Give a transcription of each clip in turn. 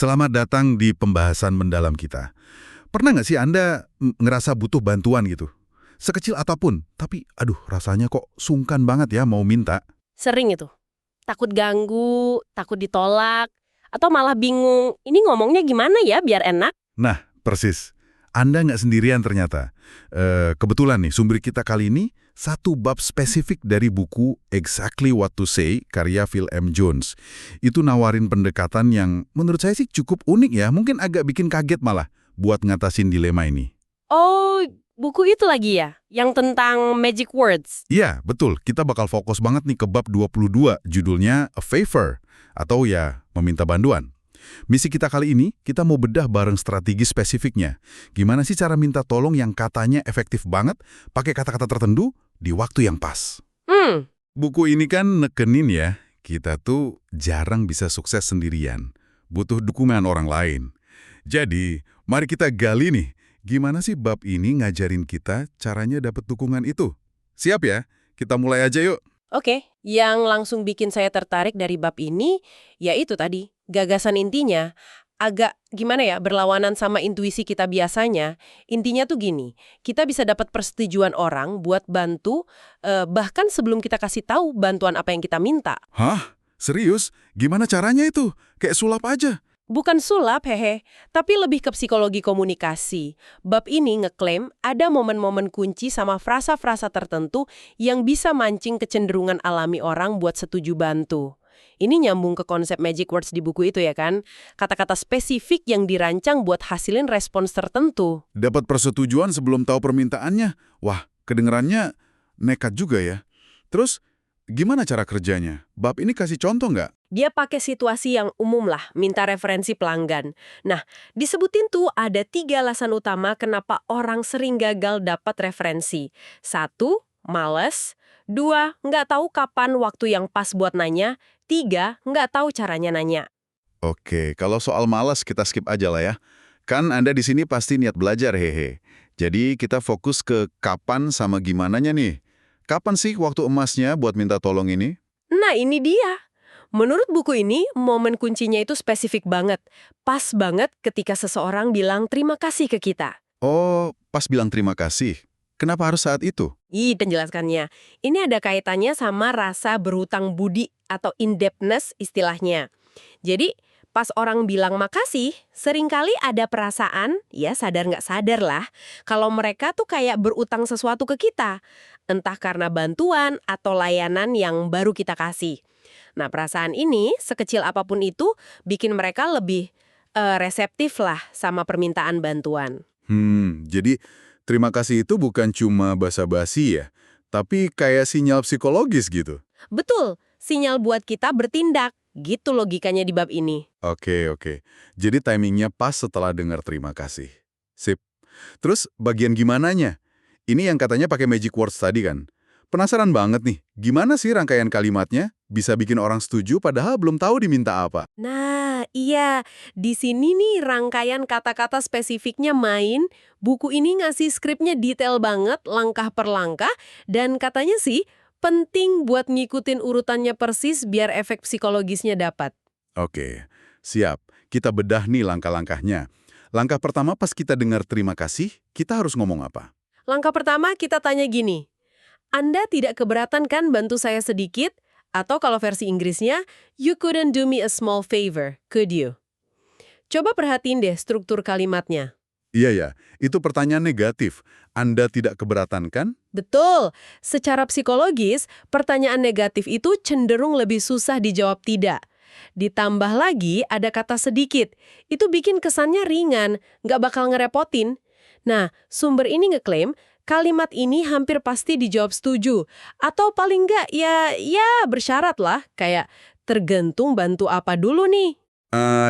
Selamat datang di pembahasan mendalam kita. Pernah nggak sih Anda ngerasa butuh bantuan gitu? Sekecil apapun, tapi aduh rasanya kok sungkan banget ya mau minta. Sering itu. Takut ganggu, takut ditolak, atau malah bingung, ini ngomongnya gimana ya biar enak? Nah, persis. Anda nggak sendirian ternyata. Kebetulan nih, sumber kita kali ini satu bab spesifik dari buku Exactly What to Say, karya Phil M. Jones. Itu nawarin pendekatan yang menurut saya sih cukup unik ya, mungkin agak bikin kaget malah buat ngatasin dilema ini. Oh, buku itu lagi ya? Yang tentang magic words. Iya, betul. Kita bakal fokus banget nih ke bab 22, judulnya A Favor, atau ya, meminta bantuan. Misi kita kali ini, kita mau bedah bareng strategi spesifiknya. Gimana sih cara minta tolong yang katanya efektif banget, pakai kata-kata tertentu, di waktu yang pas. Buku ini kan nekenin ya, kita tuh jarang bisa sukses sendirian. Butuh dukungan orang lain. Jadi, mari kita gali nih, gimana sih bab ini ngajarin kita caranya dapat dukungan itu? Siap ya? Kita mulai aja yuk. Oke, yang langsung bikin saya tertarik dari bab ini, yaitu tadi, gagasan intinya, agak gimana ya, berlawanan sama intuisi kita biasanya. Intinya tuh gini, kita bisa dapat persetujuan orang buat bantu, bahkan sebelum kita kasih tahu bantuan apa yang kita minta. Hah? Serius? Gimana caranya itu? Kayak sulap aja. Bukan sulap, hehe, tapi lebih ke psikologi komunikasi. Bab ini ngeklaim ada momen-momen kunci sama frasa-frasa tertentu yang bisa mancing kecenderungan alami orang buat setuju bantu. Ini nyambung ke konsep magic words di buku itu ya kan? Kata-kata spesifik yang dirancang buat hasilin respons tertentu. Dapat persetujuan sebelum tahu permintaannya. Wah, kedengerannya nekat juga ya. Terus, gimana cara kerjanya? Bab ini kasih contoh nggak? Dia pakai situasi yang umum lah, minta referensi pelanggan. Nah, disebutin tuh ada 3 alasan utama kenapa orang sering gagal dapat referensi. 1, males. 2, nggak tahu kapan waktu yang pas buat nanya. 3, nggak tahu caranya nanya. Oke, kalau soal malas kita skip aja lah ya. Kan Anda di sini pasti niat belajar, hehe. Jadi kita fokus ke kapan sama gimananya nih. Kapan sih waktu emasnya buat minta tolong ini? Nah, ini dia. Menurut buku ini, momen kuncinya itu spesifik banget. Pas banget ketika seseorang bilang terima kasih ke kita. Oh, pas bilang terima kasih. Kenapa harus saat itu? Penjelaskannya. Ini ada kaitannya sama rasa berhutang budi atau indebtedness istilahnya. Jadi, pas orang bilang makasih, seringkali ada perasaan, ya sadar nggak sadar lah, kalau mereka tuh kayak berutang sesuatu ke kita. Entah karena bantuan atau layanan yang baru kita kasih. Nah, perasaan ini, sekecil apapun itu, bikin mereka lebih reseptif lah sama permintaan bantuan. Jadi terima kasih itu bukan cuma basa-basi ya, tapi kayak sinyal psikologis gitu. Betul, sinyal buat kita bertindak. Gitu logikanya di bab ini. Oke. Jadi timingnya pas setelah dengar terima kasih. Sip. Terus bagian gimananya? Ini yang katanya pakai magic words tadi kan? Penasaran banget nih, gimana sih rangkaian kalimatnya bisa bikin orang setuju padahal belum tahu diminta apa? Nah, iya. Di sini nih rangkaian kata-kata spesifiknya main. Buku ini ngasih skripnya detail banget, langkah per langkah. Dan katanya sih, penting buat ngikutin urutannya persis biar efek psikologisnya dapat. Oke, siap. Kita bedah nih langkah-langkahnya. Langkah pertama pas kita dengar terima kasih, kita harus ngomong apa? Langkah pertama kita tanya gini, Anda tidak keberatan kan bantu saya sedikit? Atau kalau versi Inggrisnya, you couldn't do me a small favor, could you? Coba perhatiin deh struktur kalimatnya. Iya ya, itu pertanyaan negatif. Anda tidak keberatan kan? Betul, secara psikologis, pertanyaan negatif itu cenderung lebih susah dijawab tidak. Ditambah lagi ada kata sedikit, itu bikin kesannya ringan, nggak bakal ngerepotin. Nah, sumber ini ngeklaim, kalimat ini hampir pasti dijawab setuju. Atau paling nggak, ya bersyarat lah, kayak tergantung bantu apa dulu nih.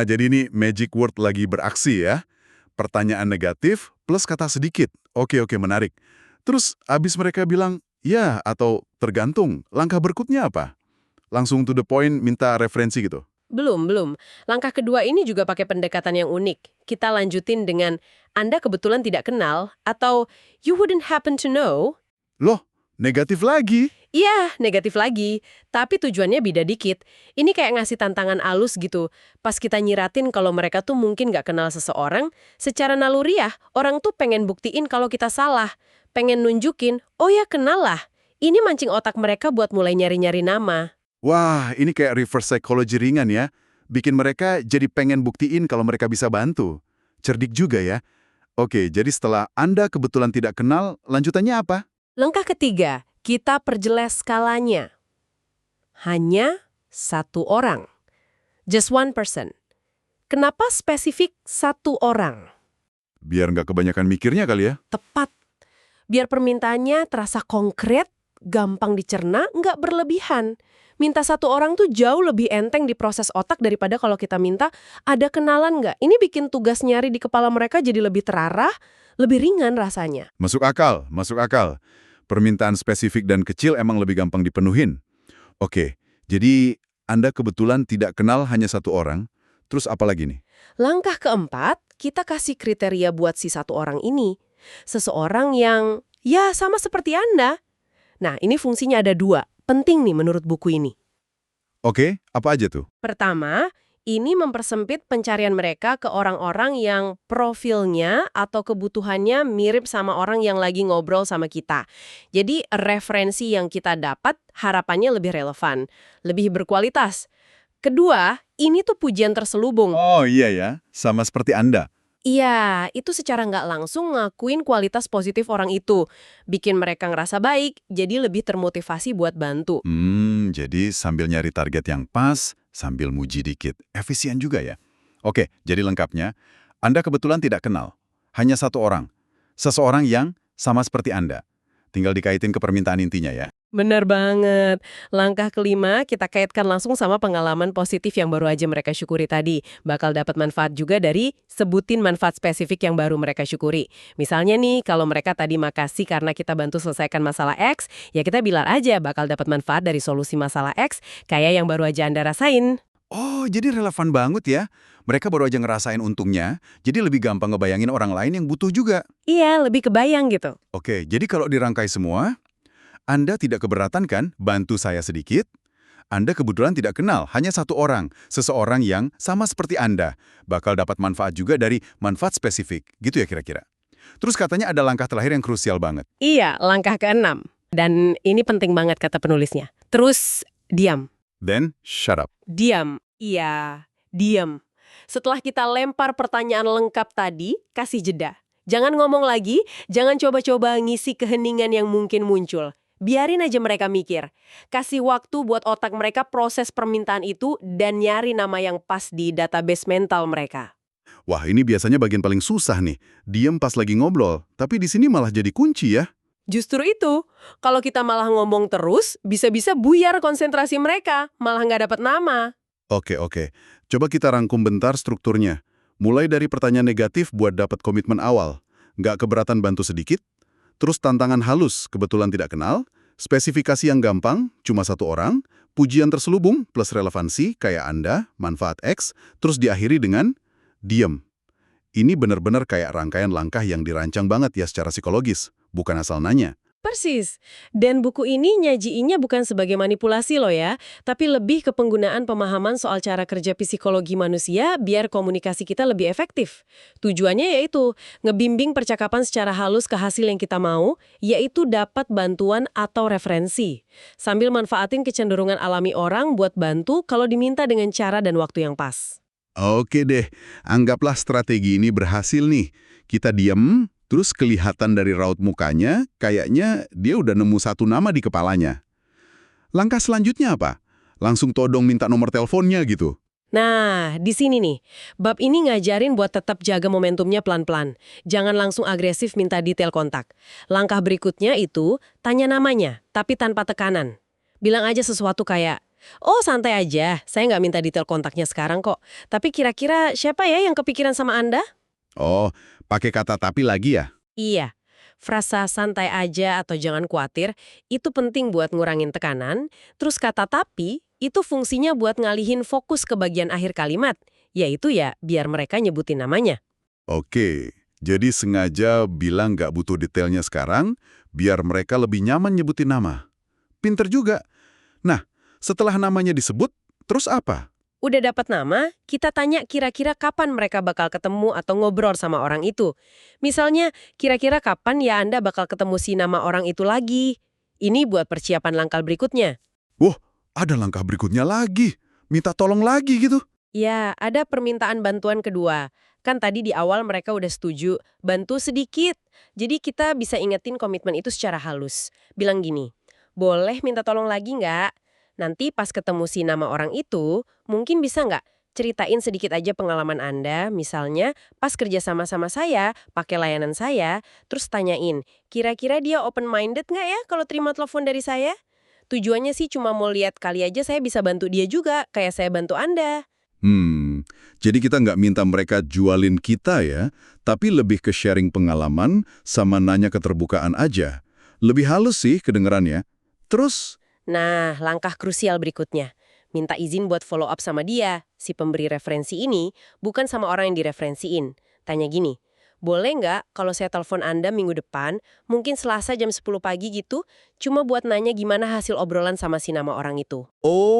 Jadi ini magic word lagi beraksi ya. Pertanyaan negatif plus kata sedikit. Oke, menarik. Terus abis mereka bilang, ya atau tergantung, langkah berikutnya apa? Langsung to the point minta referensi gitu? Belum. Langkah kedua ini juga pakai pendekatan yang unik. Kita lanjutin dengan, Anda kebetulan tidak kenal, atau you wouldn't happen to know. Loh, negatif lagi? Iya, negatif lagi. Tapi tujuannya beda dikit. Ini kayak ngasih tantangan alus gitu. Pas kita nyiratin kalau mereka tuh mungkin nggak kenal seseorang, secara naluriah, orang tuh pengen buktiin kalau kita salah. Pengen nunjukin, oh ya kenal lah. Ini mancing otak mereka buat mulai nyari-nyari nama. Wah, ini kayak reverse psychology ringan ya. Bikin mereka jadi pengen buktiin kalau mereka bisa bantu. Cerdik juga ya. Oke, jadi setelah Anda kebetulan tidak kenal, lanjutannya apa? Langkah ketiga, kita perjelas skalanya. Hanya satu orang. Just one person. Kenapa spesifik satu orang? Biar nggak kebanyakan mikirnya kali ya. Tepat. Biar permintaannya terasa konkret, gampang dicerna, nggak berlebihan. Minta satu orang tuh jauh lebih enteng di proses otak daripada kalau kita minta, ada kenalan nggak? Ini bikin tugas nyari di kepala mereka jadi lebih terarah, lebih ringan rasanya. Masuk akal, masuk akal. Permintaan spesifik dan kecil emang lebih gampang dipenuhin. Oke, jadi Anda kebetulan tidak kenal hanya satu orang, terus apa lagi nih? Langkah keempat, kita kasih kriteria buat si satu orang ini. Seseorang yang, ya sama seperti Anda. Nah, ini fungsinya ada dua. Penting nih menurut buku ini. Oke, apa aja tuh? Pertama, ini mempersempit pencarian mereka ke orang-orang yang profilnya atau kebutuhannya mirip sama orang yang lagi ngobrol sama kita. Jadi, referensi yang kita dapat harapannya lebih relevan, lebih berkualitas. Kedua, ini tuh pujian terselubung. Oh iya ya, sama seperti Anda. Iya, itu secara nggak langsung ngakuin kualitas positif orang itu. Bikin mereka ngerasa baik, jadi lebih termotivasi buat bantu. Jadi sambil nyari target yang pas, sambil muji dikit. Efisien juga ya. Oke, jadi lengkapnya, Anda kebetulan tidak kenal. Hanya satu orang. Seseorang yang sama seperti Anda. Tinggal dikaitin ke permintaan intinya ya. Benar banget. Langkah kelima, kita kaitkan langsung sama pengalaman positif yang baru aja mereka syukuri tadi. Bakal dapat manfaat juga dari sebutin manfaat spesifik yang baru mereka syukuri. Misalnya nih, kalau mereka tadi makasih karena kita bantu selesaikan masalah X, ya kita bilang aja bakal dapat manfaat dari solusi masalah X, kayak yang baru aja Anda rasain. Oh, jadi relevan banget ya. Mereka baru aja ngerasain untungnya, jadi lebih gampang ngebayangin orang lain yang butuh juga. Iya, lebih kebayang gitu. Oke, jadi kalau dirangkai semua, Anda tidak keberatan kan bantu saya sedikit? Anda kebetulan tidak kenal, hanya satu orang, seseorang yang sama seperti Anda, bakal dapat manfaat juga dari manfaat spesifik, gitu ya kira-kira. Terus katanya ada langkah terakhir yang krusial banget. Iya, langkah keenam. Dan ini penting banget kata penulisnya. Terus, diam. Then, shut up. Diam. Iya, diam. Setelah kita lempar pertanyaan lengkap tadi, kasih jeda. Jangan ngomong lagi, jangan coba-coba ngisi keheningan yang mungkin muncul. Biarin aja mereka mikir. Kasih waktu buat otak mereka proses permintaan itu dan nyari nama yang pas di database mental mereka. Wah, ini biasanya bagian paling susah nih. Diem pas lagi ngobrol, tapi di sini malah jadi kunci ya. Justru itu, kalau kita malah ngomong terus, bisa-bisa buyar konsentrasi mereka, malah nggak dapat nama. Oke. Coba kita rangkum bentar strukturnya. Mulai dari pertanyaan negatif buat dapat komitmen awal. Nggak keberatan bantu sedikit. Terus tantangan halus, kebetulan tidak kenal. Spesifikasi yang gampang, cuma satu orang. Pujian terselubung plus relevansi, kayak Anda, manfaat X. Terus diakhiri dengan diem. Ini benar-benar kayak rangkaian langkah yang dirancang banget ya secara psikologis. Bukan asal nanya. Persis. Dan buku ini nyajiinnya bukan sebagai manipulasi loh ya, tapi lebih ke penggunaan pemahaman soal cara kerja psikologi manusia biar komunikasi kita lebih efektif. Tujuannya yaitu ngebimbing percakapan secara halus ke hasil yang kita mau, yaitu dapat bantuan atau referensi. Sambil manfaatin kecenderungan alami orang buat bantu kalau diminta dengan cara dan waktu yang pas. Oke deh, anggaplah strategi ini berhasil nih. Kita diem, terus kelihatan dari raut mukanya, kayaknya dia udah nemu satu nama di kepalanya. Langkah selanjutnya apa? Langsung todong minta nomor teleponnya gitu. Nah, di sini nih, bab ini ngajarin buat tetap jaga momentumnya pelan-pelan. Jangan langsung agresif minta detail kontak. Langkah berikutnya itu, tanya namanya, tapi tanpa tekanan. Bilang aja sesuatu kayak, oh santai aja, saya nggak minta detail kontaknya sekarang kok. Tapi kira-kira siapa ya yang kepikiran sama Anda? Oh, pakai kata tapi lagi ya? Iya, frasa santai aja atau jangan khawatir itu penting buat ngurangin tekanan. Terus kata tapi itu fungsinya buat ngalihin fokus ke bagian akhir kalimat, yaitu ya biar mereka nyebutin namanya. Oke, jadi sengaja bilang nggak butuh detailnya sekarang, biar mereka lebih nyaman nyebutin nama. Pinter juga. Nah, setelah namanya disebut, terus apa? Udah dapat nama, kita tanya kira-kira kapan mereka bakal ketemu atau ngobrol sama orang itu. Misalnya, kira-kira kapan ya Anda bakal ketemu si nama orang itu lagi? Ini buat persiapan langkah berikutnya. Wah, ada langkah berikutnya lagi. Minta tolong lagi gitu. Ya, ada permintaan bantuan kedua. Kan tadi di awal mereka udah setuju, bantu sedikit. Jadi kita bisa ingetin komitmen itu secara halus. Bilang gini, boleh minta tolong lagi nggak? Nanti pas ketemu si nama orang itu, mungkin bisa nggak ceritain sedikit aja pengalaman Anda, misalnya pas kerja sama-sama saya, pakai layanan saya, terus tanyain, kira-kira dia open-minded nggak ya kalau terima telepon dari saya? Tujuannya sih cuma mau lihat kali aja saya bisa bantu dia juga, kayak saya bantu Anda. Jadi kita nggak minta mereka jualin kita ya, tapi lebih ke sharing pengalaman sama nanya keterbukaan aja. Lebih halus sih kedengerannya. Terus, Nah, langkah krusial berikutnya. Minta izin buat follow up sama dia, si pemberi referensi ini, bukan sama orang yang direferensiin. Tanya gini, boleh nggak kalau saya telepon Anda minggu depan, mungkin Selasa jam 10 pagi gitu, cuma buat nanya gimana hasil obrolan sama si nama orang itu.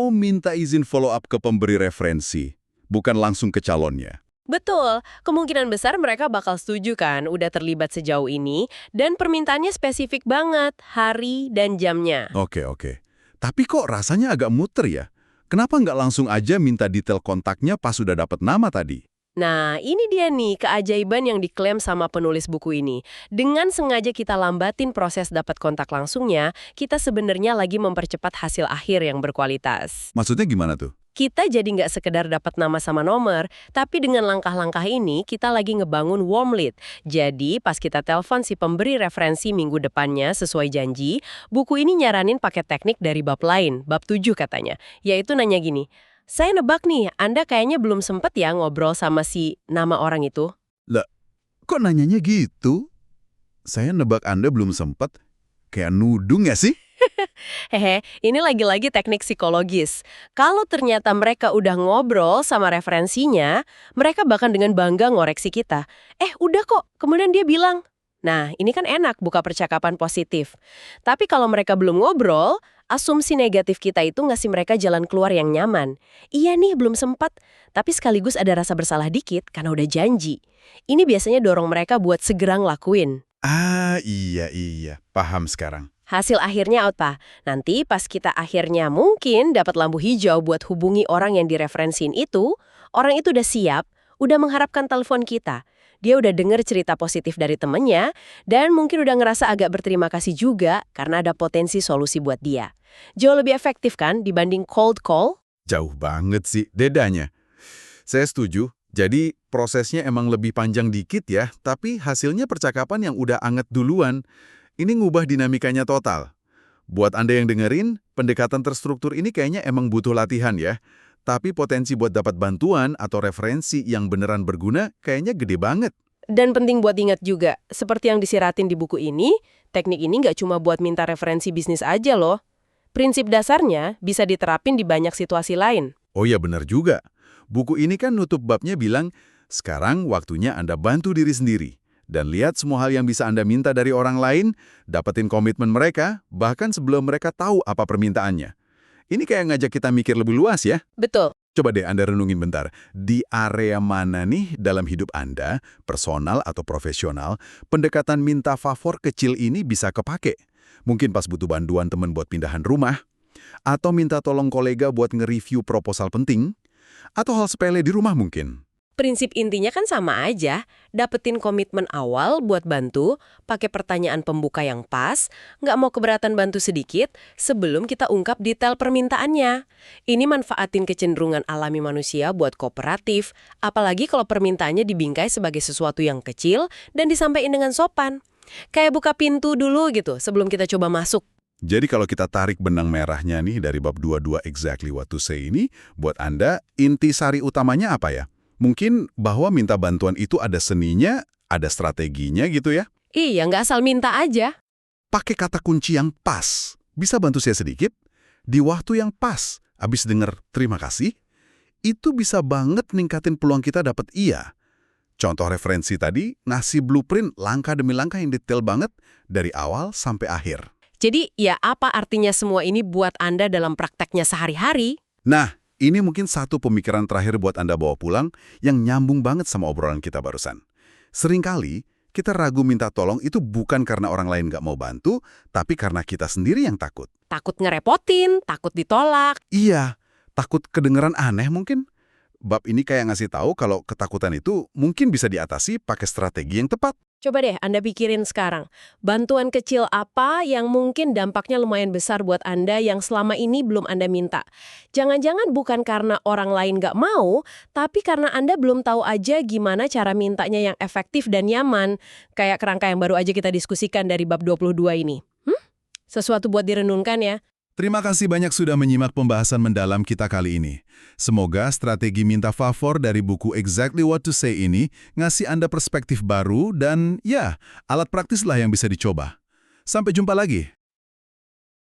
minta izin follow up ke pemberi referensi, bukan langsung ke calonnya. Betul, kemungkinan besar mereka bakal setuju kan udah terlibat sejauh ini, dan permintaannya spesifik banget, hari dan jamnya. Oke. Tapi kok rasanya agak muter ya? Kenapa nggak langsung aja minta detail kontaknya pas sudah dapat nama tadi? Nah, ini dia nih keajaiban yang diklaim sama penulis buku ini. Dengan sengaja kita lambatin proses dapat kontak langsungnya, kita sebenarnya lagi mempercepat hasil akhir yang berkualitas. Maksudnya gimana tuh? Kita jadi nggak sekedar dapat nama sama nomor, tapi dengan langkah-langkah ini kita lagi ngebangun warm lead. Jadi pas kita telepon si pemberi referensi minggu depannya sesuai janji, buku ini nyaranin pakai teknik dari bab lain, bab 7 katanya, yaitu nanya gini, saya nebak nih, Anda kayaknya belum sempet ya ngobrol sama si nama orang itu. Lah, kok nanyanya gitu? Saya nebak Anda belum sempat. Kayak nuduh nggak sih? Hehe, ini lagi-lagi teknik psikologis. Kalau ternyata mereka udah ngobrol sama referensinya, mereka bahkan dengan bangga ngoreksi kita. Udah kok, kemudian dia bilang. Nah, ini kan enak buka percakapan positif. Tapi kalau mereka belum ngobrol, asumsi negatif kita itu ngasih mereka jalan keluar yang nyaman. Iya nih, belum sempat. Tapi sekaligus ada rasa bersalah dikit karena udah janji. Ini biasanya dorong mereka buat segera ngelakuin. Iya. Paham sekarang. Hasil akhirnya apa? Nanti pas kita akhirnya mungkin dapat lampu hijau buat hubungi orang yang direferensiin itu, orang itu udah siap, udah mengharapkan telepon kita. Dia udah denger cerita positif dari temennya, dan mungkin udah ngerasa agak berterima kasih juga karena ada potensi solusi buat dia. Jauh lebih efektif kan dibanding cold call? Jauh banget sih bedanya. Saya setuju. Jadi prosesnya emang lebih panjang dikit ya, tapi hasilnya percakapan yang udah anget duluan. Ini ngubah dinamikanya total. Buat Anda yang dengerin, pendekatan terstruktur ini kayaknya emang butuh latihan ya. Tapi potensi buat dapat bantuan atau referensi yang beneran berguna kayaknya gede banget. Dan penting buat ingat juga, seperti yang disiratin di buku ini, teknik ini nggak cuma buat minta referensi bisnis aja loh. Prinsip dasarnya bisa diterapin di banyak situasi lain. Oh ya bener juga. Buku ini kan nutup babnya bilang, sekarang waktunya Anda bantu diri sendiri. Dan lihat semua hal yang bisa Anda minta dari orang lain, dapetin komitmen mereka, bahkan sebelum mereka tahu apa permintaannya. Ini kayak ngajak kita mikir lebih luas ya. Betul. Coba deh Anda renungin bentar, di area mana nih dalam hidup Anda, personal atau profesional, pendekatan minta favor kecil ini bisa kepake. Mungkin pas butuh bantuan teman buat pindahan rumah, atau minta tolong kolega buat nge-review proposal penting, atau hal sepele di rumah mungkin. Prinsip intinya kan sama aja, dapetin komitmen awal buat bantu, pakai pertanyaan pembuka yang pas, nggak mau keberatan bantu sedikit, sebelum kita ungkap detail permintaannya. Ini manfaatin kecenderungan alami manusia buat kooperatif, apalagi kalau permintaannya dibingkai sebagai sesuatu yang kecil dan disampaikan dengan sopan. Kayak buka pintu dulu gitu, sebelum kita coba masuk. Jadi kalau kita tarik benang merahnya nih dari bab 22 Exactly What to Say ini, buat Anda, inti sari utamanya apa ya? Mungkin bahwa minta bantuan itu ada seninya, ada strateginya gitu ya? Iya, nggak asal minta aja. Pakai kata kunci yang pas. Bisa bantu saya sedikit? Di waktu yang pas, abis denger terima kasih, itu bisa banget ningkatin peluang kita dapat iya. Contoh referensi tadi, ngasih blueprint langkah demi langkah yang detail banget dari awal sampai akhir. Jadi, ya apa artinya semua ini buat Anda dalam prakteknya sehari-hari? Nah, ini mungkin satu pemikiran terakhir buat Anda bawa pulang yang nyambung banget sama obrolan kita barusan. Seringkali, kita ragu minta tolong itu bukan karena orang lain nggak mau bantu, tapi karena kita sendiri yang takut. Takut ngerepotin, takut ditolak. Iya, takut kedengeran aneh mungkin. Bab ini kayak ngasih tahu kalau ketakutan itu mungkin bisa diatasi pakai strategi yang tepat. Coba deh Anda pikirin sekarang, bantuan kecil apa yang mungkin dampaknya lumayan besar buat Anda yang selama ini belum Anda minta. Jangan-jangan bukan karena orang lain nggak mau, tapi karena Anda belum tahu aja gimana cara mintanya yang efektif dan nyaman, kayak kerangka yang baru aja kita diskusikan dari bab 22 ini. Sesuatu buat direnungkan ya. Terima kasih banyak sudah menyimak pembahasan mendalam kita kali ini. Semoga strategi minta favor dari buku Exactly What to Say ini ngasih Anda perspektif baru dan ya, alat praktis lah yang bisa dicoba. Sampai jumpa lagi.